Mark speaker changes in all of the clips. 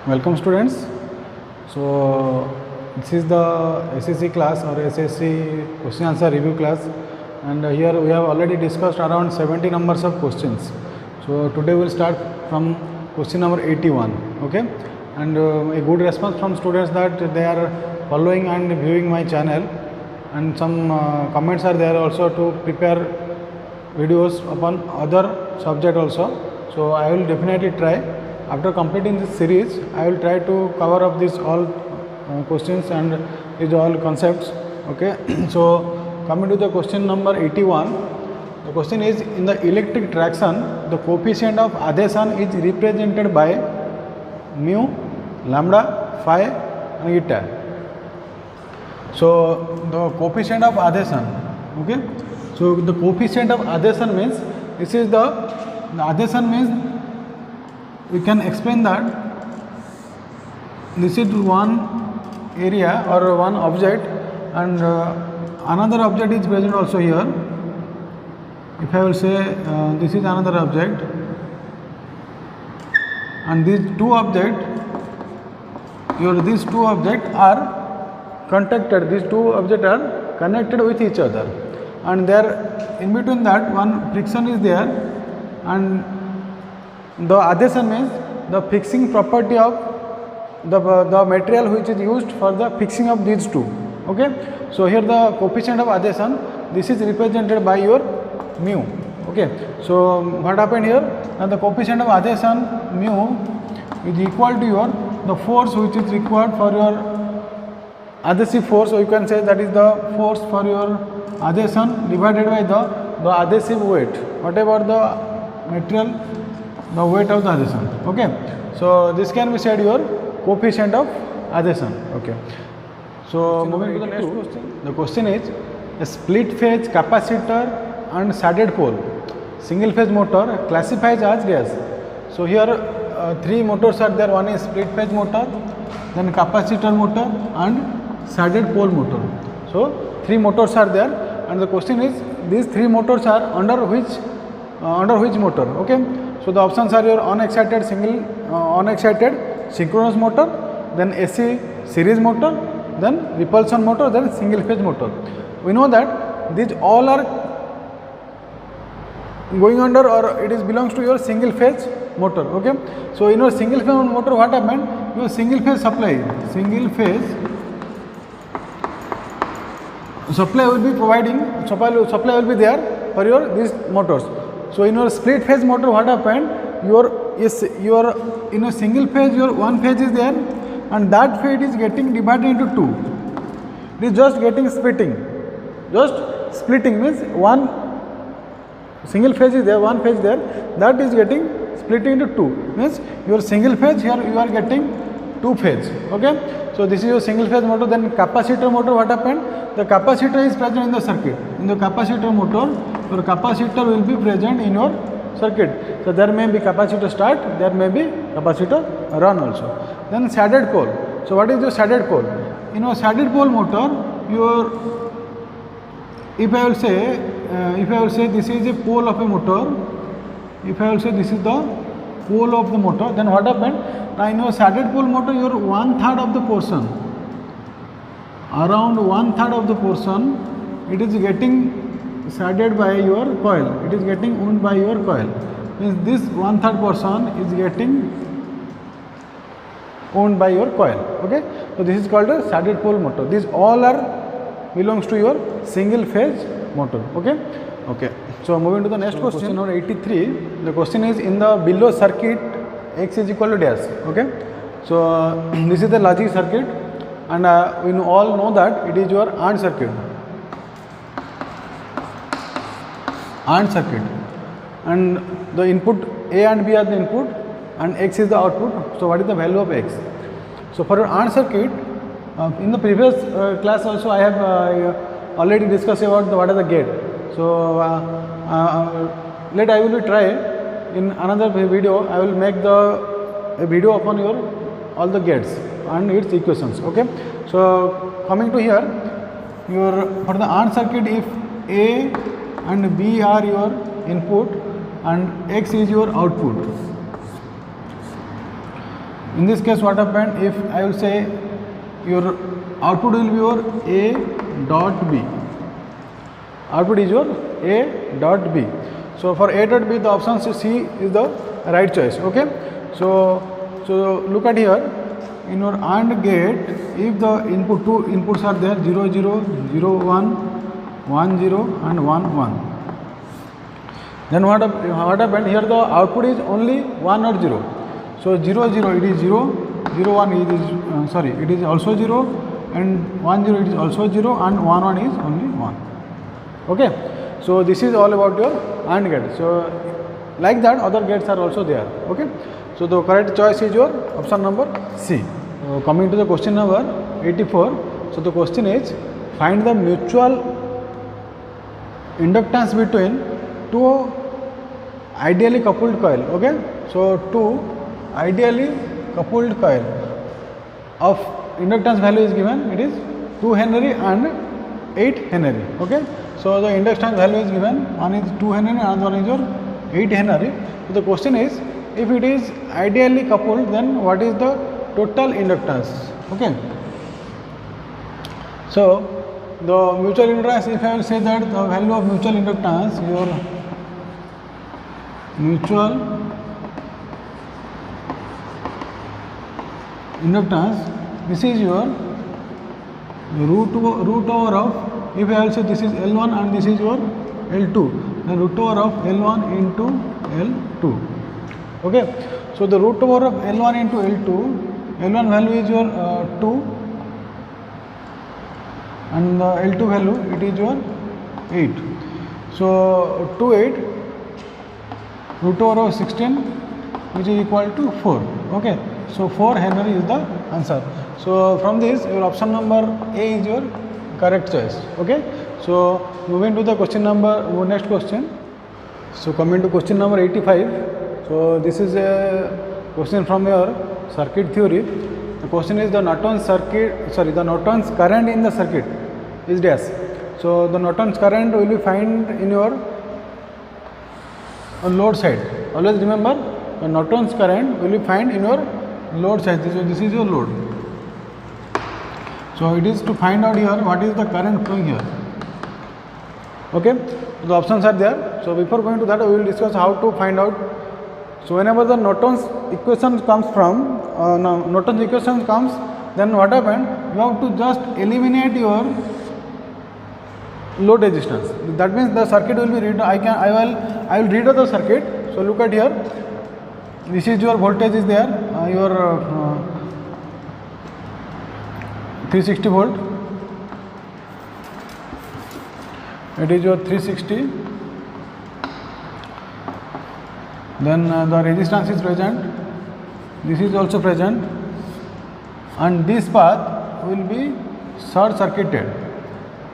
Speaker 1: Welcome students. So this is the SSC class or SSC question answer review class, and here we have already discussed around 70 numbers of questions. So today we will start from question number 81. Okay, and a good response from students that they are following and viewing my channel, and some comments are there also to prepare videos upon other subject also. So I will definitely try. After completing this series, I will try to cover up these all questions and these all concepts. Okay. So coming to the question number 81, the question is, in the electric traction, the coefficient of adhesion is represented by mu, lambda, phi and eta. So the coefficient of adhesion, okay. So the coefficient of adhesion means, this is the adhesion means, we can explain that this is one area or one object, and another object is present also here. If I will say this is another object, and these two objects are contacted, these two objects are connected with each other, and there in between that one friction is there, and the adhesion means the fixing property of the material which is used for the fixing of these two. Okay. So here the coefficient of adhesion, this is represented by your mu. Okay. So what happened here? Now the coefficient of adhesion mu is equal to your the force which is required for your adhesive force. So you can say that is the force for your adhesion divided by the adhesive weight, whatever the material, the weight of the adhesion. Okay. So this can be said your coefficient of adhesion. Okay. So moving to the next question. The question is, a split phase capacitor and shaded pole single phase motor classifies as gas. So here three motors are there. One is split phase motor, then capacitor motor and shaded pole motor. So three motors are there, and the question is, these three motors are under which motor? Okay. So the options are your unexcited synchronous motor, then AC series motor, then repulsion motor, then single phase motor. We know that these all are going under, or it is belongs to your single phase motor. Okay. So in your single phase motor, what happened? Your single phase supply will be providing, supply will be there for your these motors. So in your split phase motor, what happened? Your in a single phase, your one phase is there, and that phase is getting divided into two. It is just getting splitting. Just splitting means one single phase is there, one phase there, that is getting split into two. Means your single phase, here you are getting two phase. Okay. So this is your single phase motor. Then capacitor motor, what happened? The capacitor is present in the circuit. In the capacitor motor, your capacitor will be present in your circuit. So there may be capacitor start, there may be capacitor run also. Then shaded pole. So what is your shaded pole? In your shaded pole motor, if I will say this is a pole of a motor, if I will say this is the pole of the motor, then what happened? Now in your shaded pole motor, your 1/3 of the portion, around 1/3 of the portion, it is getting shaded by your coil. It is getting wound by your coil. Means this 1/3 portion is getting owned by your coil. Okay. So this is called a shaded pole motor. These all are belongs to your single phase motor. Okay. Okay. So moving to the next question number 83. The question is, in the below circuit, X is equal to dash. Okay. So this is the logic circuit, and we all know that it is your AND circuit. AND circuit, and the input A and B are the input, and X is the output. So what is the value of X? So for your AND circuit, in the previous class also I have already discussed about what is the gate. So I will try in another video. I will make a video upon your all the gates and its equations. Okay. So coming to here, for the AND circuit, if A and B are your input and X is your output. In this case, what happened? If I will say your output will be your A dot B. Output is your A dot B. So for A dot B, the option C is the right choice. Okay. So look at here. In your AND gate, if the input, two inputs are there, 0 0 0 1 1 0 and 1 1. Then what happened? Here the output is only 1 or 0. So 0 0 it is 0, 0 1 it is it is also 0, and 1 0 it is also 0, and 1 1 is only 1. Okay. So this is all about your AND gate. So like that other gates are also there. Okay. So the correct choice is your option number C. Coming to the question number 84. So the question is, find the mutual inductance between two ideally coupled coil. Okay. So two ideally coupled coil of inductance value is given, it is 2 Henry and 8 Henry. Okay. So the inductance value is given, one is 2 Henry and another one is your 8 Henry. So the question is, if it is ideally coupled, then what is the total inductance? Okay. So the mutual inductance, if I will say that the value of mutual inductance, your mutual inductance, this is your root over of, if I will say this is L1 and this is your L2, the root over of L1 into L2. Okay. So the root over of L1 into L2, L1 value is your 2 and the L2 value it is your 8. So 2 8 root over of 16 which is equal to 4. Okay. So 4 Henry is the answer. So from this your option number A is your correct choice. Okay. So moving to the question number, next question. So coming to question number 85. So this is a question from your circuit theory. The question is the Norton's current in the circuit is dash. So the Norton's current will be found in your load side. Always remember, the Norton's current will be found in your load side. This is your load. So it is to find out here what is the current flowing here. Okay. The options are there. So before going to that, we will discuss how to find out. So whenever the Norton's equation comes from then what happened? You have to just eliminate your load resistance. That means the circuit will be read. I will read out the circuit. So look at here. This is your voltage is there. Your 360 volt. It is your 360. Then the resistance is present. This is also present, and this path will be short circuited.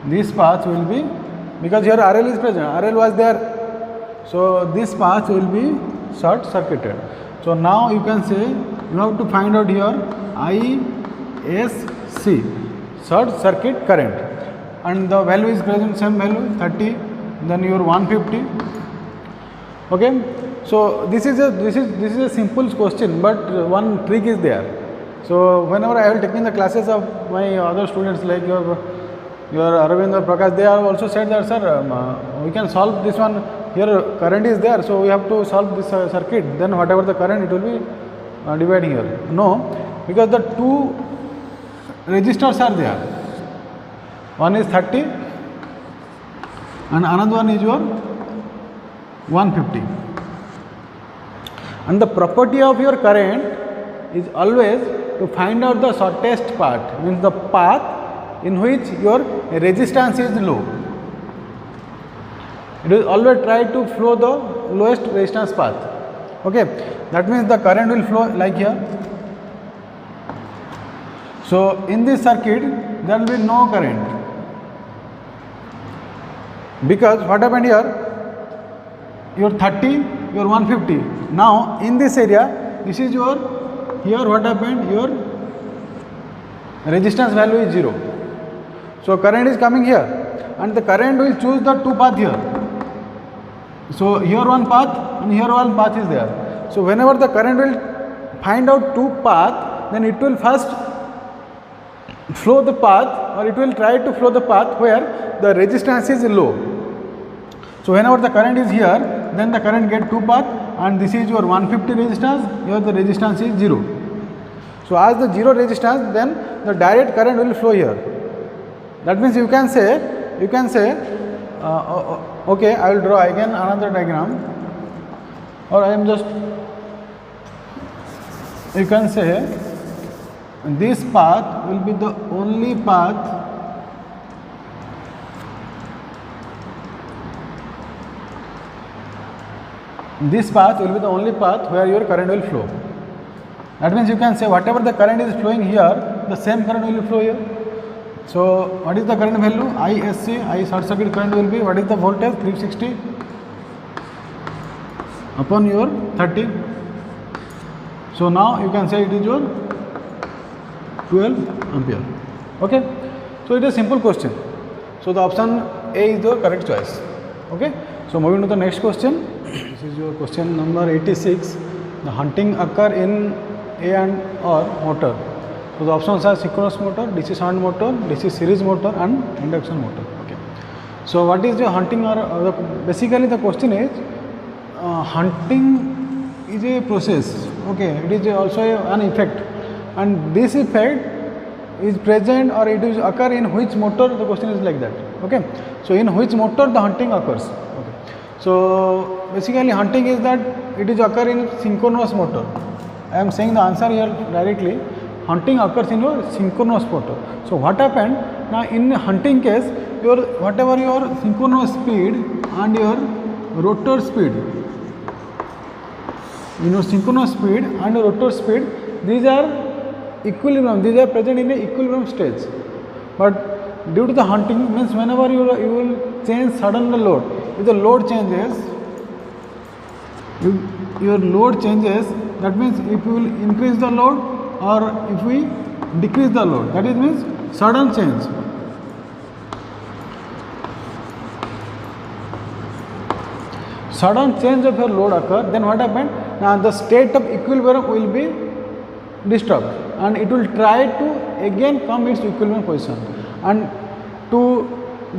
Speaker 1: This path will be, because here RL is present, RL was there, so this path will be short circuited. So now you can say you have to find out here ISC, short circuit current, and the value is present, same value 30, then your 150. Okay. So this is a simple question, but one trick is there. So whenever I have taken the classes of my other students like your Aravind or Prakash, they have also said that, sir, we can solve this one. Here current is there, so we have to solve this circuit. Then whatever the current, it will be dividing here. No, because the two resistors are there. One is 30 and another one is your 150. And the property of your current is always to find out the shortest path, means the path in which your resistance is low. It will always try to flow the lowest resistance path. Okay, that means the current will flow like here. So in this circuit there will be no current, because what happened here, your 30, your 150. Now in this area, this is your, here what happened, your resistance value is 0. So current is coming here, and the current will choose the two path here. So here one path and here one path is there. So whenever the current will find out two path, then it will first flow the path, or it will try to flow the path where the resistance is low. So whenever the current is here, then the current get two path, and this is your 150 resistance, here the resistance is 0. So as the 0 resistance, then the direct current will flow here. That means you can say, okay, I will draw again another diagram, or I am just, you can say this path will be the only path where your current will flow. That means you can say whatever the current is flowing here, the same current will flow here. So what is the current value? ISC, I short circuit current will be, what is the voltage? 360 upon your 30. So now you can say it is your 12 ampere. Okay. So it is a simple question. So the option A is the correct choice. Okay. So moving to the next question. This is your question number 86. The hunting occur in A and or motor. So the options are synchronous motor, DC shunt motor, DC series motor, and induction motor. Okay. So what is the hunting, or basically the question is hunting is a process. Okay. It is also an effect, and this effect is present or it is occur in which motor, the question is like that. Okay. So in which motor the hunting occurs. Okay. So basically hunting is that it is occur in synchronous motor. I am saying the answer here directly. Hunting occurs in your synchronous motor. So what happened now in hunting case, your whatever your synchronous speed and your rotor speed, in your synchronous speed and rotor speed, these are equilibrium, these are present in a equilibrium stage. But due to the hunting, means whenever you will change sudden the load, if the load changes, if your load changes, that means if you will increase the load or if we decrease the load, that is means sudden change. Sudden change of your load occur, then what happened? Now the state of equilibrium will be disturbed, and it will try to again come its equilibrium position, and to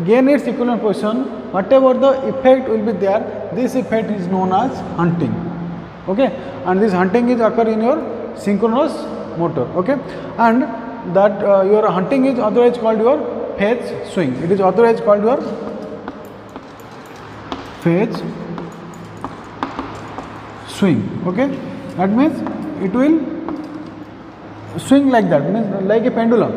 Speaker 1: gain its equilibrium position, whatever the effect will be there, this effect is known as hunting. Okay. And this hunting is occur in your synchronous motor. Okay. And that your hunting is otherwise called your phase swing. It is otherwise called your phase swing. Okay. That means it will swing like that, means like a pendulum.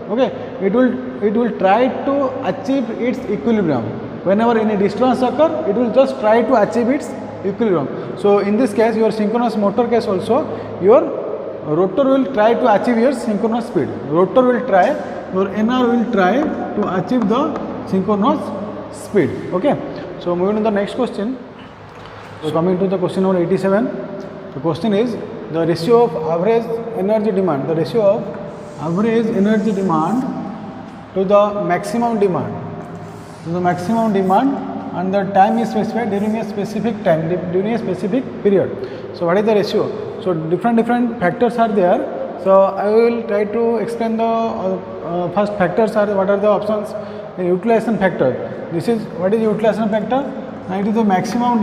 Speaker 1: Okay. It will try to achieve its equilibrium. Whenever any disturbance occur, it will just try to achieve its equilibrium. So in this case, your synchronous motor case also, your rotor will try to achieve your synchronous speed. Rotor will try, your NR will try to achieve the synchronous speed. Okay. So moving to the next question. So coming to the question number 87. The question is the ratio of average energy demand. The ratio of average energy demand to the maximum demand. To the maximum demand, and the time is specified during a specific time, during a specific period. So what is the ratio? So different factors are there. So I will try to explain the first factors are, what are the options? The utilization factor. This is, what is utilization factor? Now it is the maximum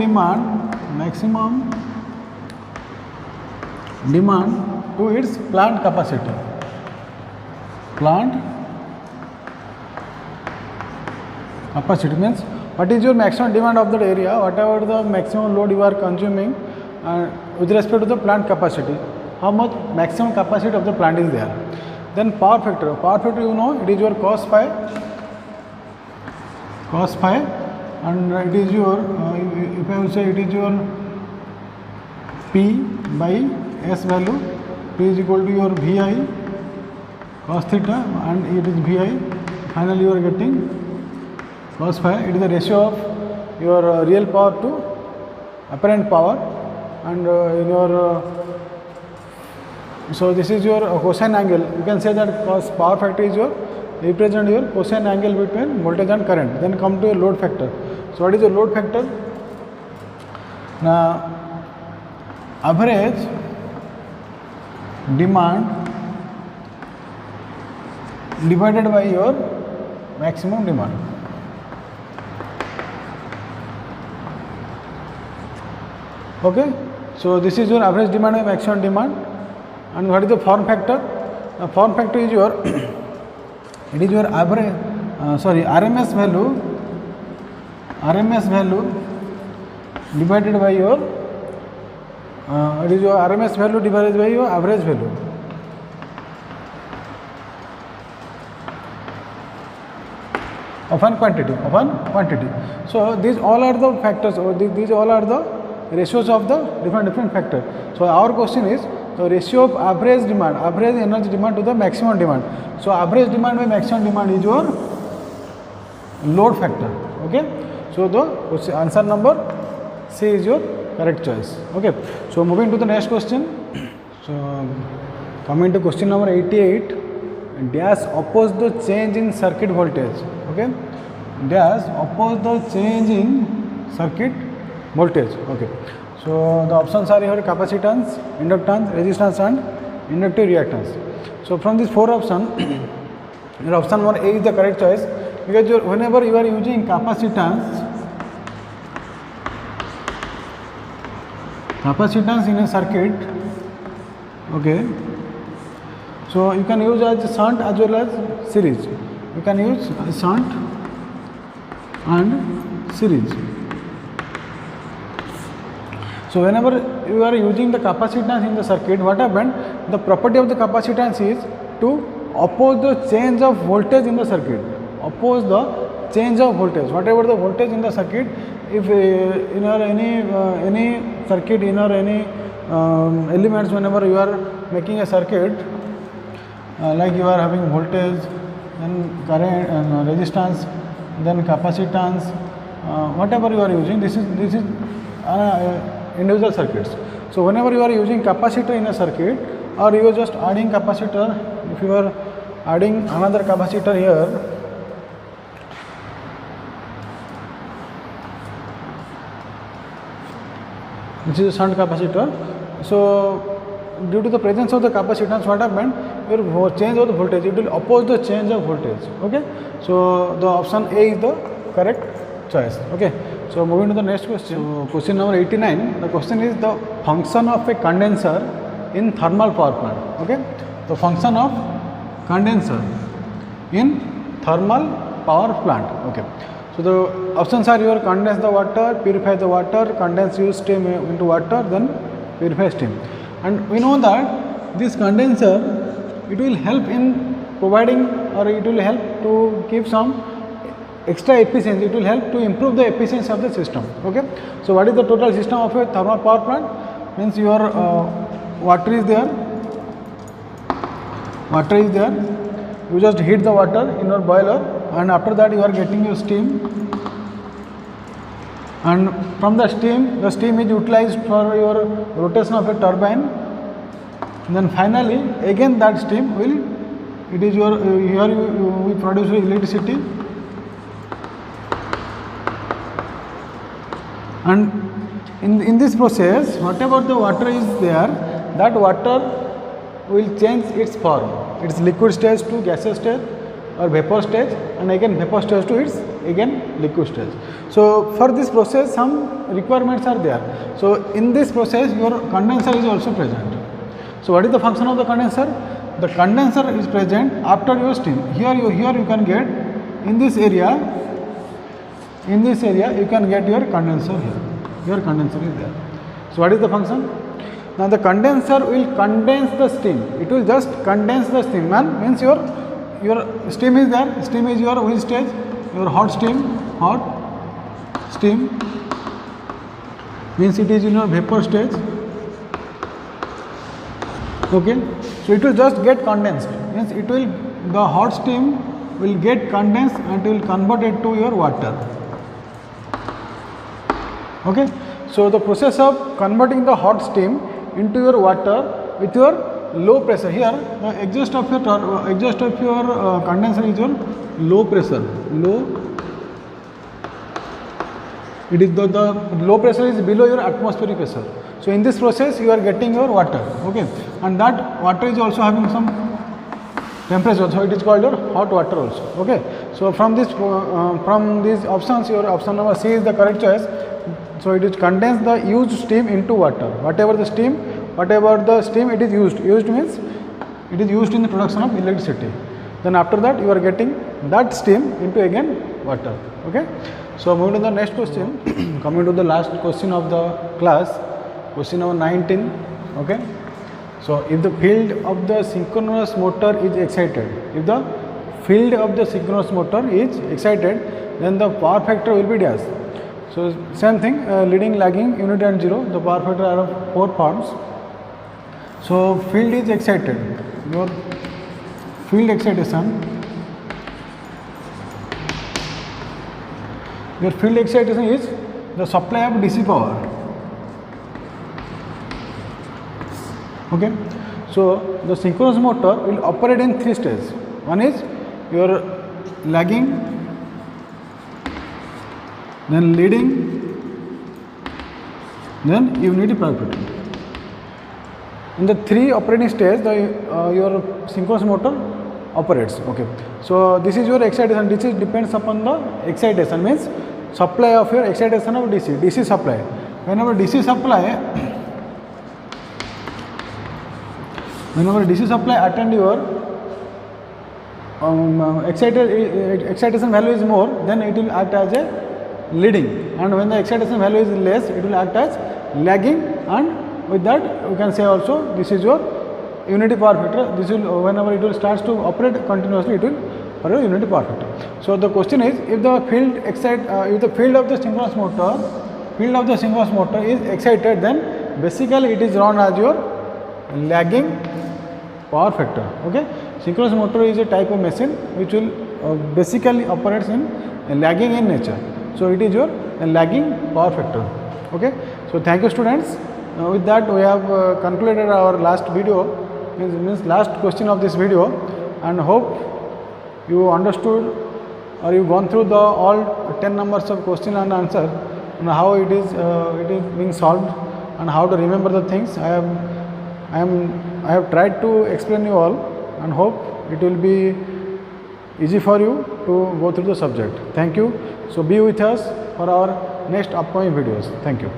Speaker 1: demand to its plant capacity. Plant capacity means what is your maximum demand of that area, whatever the maximum load you are consuming with respect to the plant capacity, how much maximum capacity of the plant is there. Then power factor. Power factor, you know, it is your cos phi, and it is your, if I will say, it is your P by S value. P is equal to your VI cos theta, and it is VI. Finally, you are getting cos phi. It is the ratio of your real power to apparent power, and in your so this is your cosine angle. You can say that cos power factor is your represent your cosine angle between voltage and current. Then come to your load factor. So what is your load factor? Now average demand divided by your maximum demand. Okay, so this is your average demand by maximum demand. And what is the form factor? The form factor is your it is your average RMS value divided by your it is your RMS value divided by your average value. Of one quantity. So these all are the factors, or these all are the ratios of the different factors. So our question is the ratio of average energy demand to the maximum demand. So average demand by maximum demand is your load factor. Okay, so the answer number C is your correct choice. Okay, so moving to the next question. So coming to question number 88, dash oppose the change in circuit voltage. Okay, dash oppose the change in circuit voltage. Okay, so the options are here: capacitance, inductance, resistance and inductive reactance. So from these four options, your option 1 A is the correct choice, because whenever you are using capacitance in a circuit, okay, so you can use as shunt as well as series. You can use shunt and series. So whenever you are using the capacitance in the circuit, what happened? The property of the capacitance is to oppose the change of voltage in the circuit. Oppose the change of voltage. Whatever the voltage in the circuit, if in or any circuit, in or any elements, whenever you are making a circuit, like you are having voltage, then current, resistance, then capacitance, whatever you are using, this is individual circuits. So whenever you are using capacitor in a circuit, or you are just adding capacitor, if you are adding another capacitor here, which is a shunt capacitor. So due to the presence of the capacitance, what happened? Your change of the voltage, it will oppose the change of voltage. Okay, so the option A is the correct choice. Okay, so moving to the next question. So question number 89, the question is the function of a condenser in thermal power plant. Okay, the function of condenser in thermal power plant. Okay, so the options are your: condense the water, purify the water, condense use steam into water, then purify steam. And we know that this condenser, it will help in providing, or it will help to give some extra efficiency. It will help to improve the efficiency of the system. Okay, so what is the total system of a thermal power plant? Means your water is there, you just heat the water in your boiler, and after that you are getting your steam, and from the steam is utilized for your rotation of a turbine. And then finally again that steam will, it is your here we produce electricity, and in this process, whatever the water is there, that water will change its form, its liquid stage to gaseous stage or vapor stage, and again vapor stage to its again liquid stage. So for this process some requirements are there. So in this process your condenser is also present. So what is the function of the condenser? The condenser is present after your steam. Here you can get in this area you can get your condenser here. Your condenser is there. So what is the function? Now the condenser will condense the steam. It will just condense the steam. Man means your steam is there. Steam is your which stage? Your hot steam. Means it is in your vapor stage. Okay, so it will just get condensed. Means it will, the hot steam will get condensed and it will convert it to your water. Okay, so the process of converting the hot steam into your water with your low pressure. Here the exhaust of your condenser is your low pressure. it is the low pressure is below your atmospheric pressure. So in this process you are getting your water, okay, and that water is also having some temperature, so it is called your hot water also, okay. So from this from these options, your option number C is the correct choice. So it is contains the used steam into water, whatever the steam it is used means it is used in the production of electricity, then after that you are getting that steam into again water, okay. So moving to the next question, coming to the last question of the class, question number 19, okay. So if the field of the synchronous motor is excited, then the power factor will be dash. So same thing, leading, lagging, unit and zero, the power factor are of 4 forms. So field is excited, your field excitation is the supply of DC power, okay. So the synchronous motor will operate in 3 stages. One is your lagging, then leading, then unity power factor. In the 3 operating stages, your synchronous motor operates, okay. So this is your excitation. This depends upon the excitation, means supply of your excitation of DC supply. Whenever DC supply attend your excitation value is more, then it will act as a leading, and when the excitation value is less, it will act as lagging, and with that you can say also this is your unity power factor. This will, whenever it will starts to operate continuously, it will for your unity power factor. So the question is, if the field of the synchronous motor is excited, then basically it is run as your lagging power factor, okay. Synchronous motor is a type of machine which will basically operates in lagging in nature. So it is your lagging power factor, okay. So thank you students. With that we have concluded our last video, means last question of this video, and hope you understood or you gone through the all 10 numbers of question and answer, and how it is being solved, and how to remember the things. I have tried to explain you all, and hope it will be easy for you to go through the subject. Thank you. So be with us for our next upcoming videos. Thank you.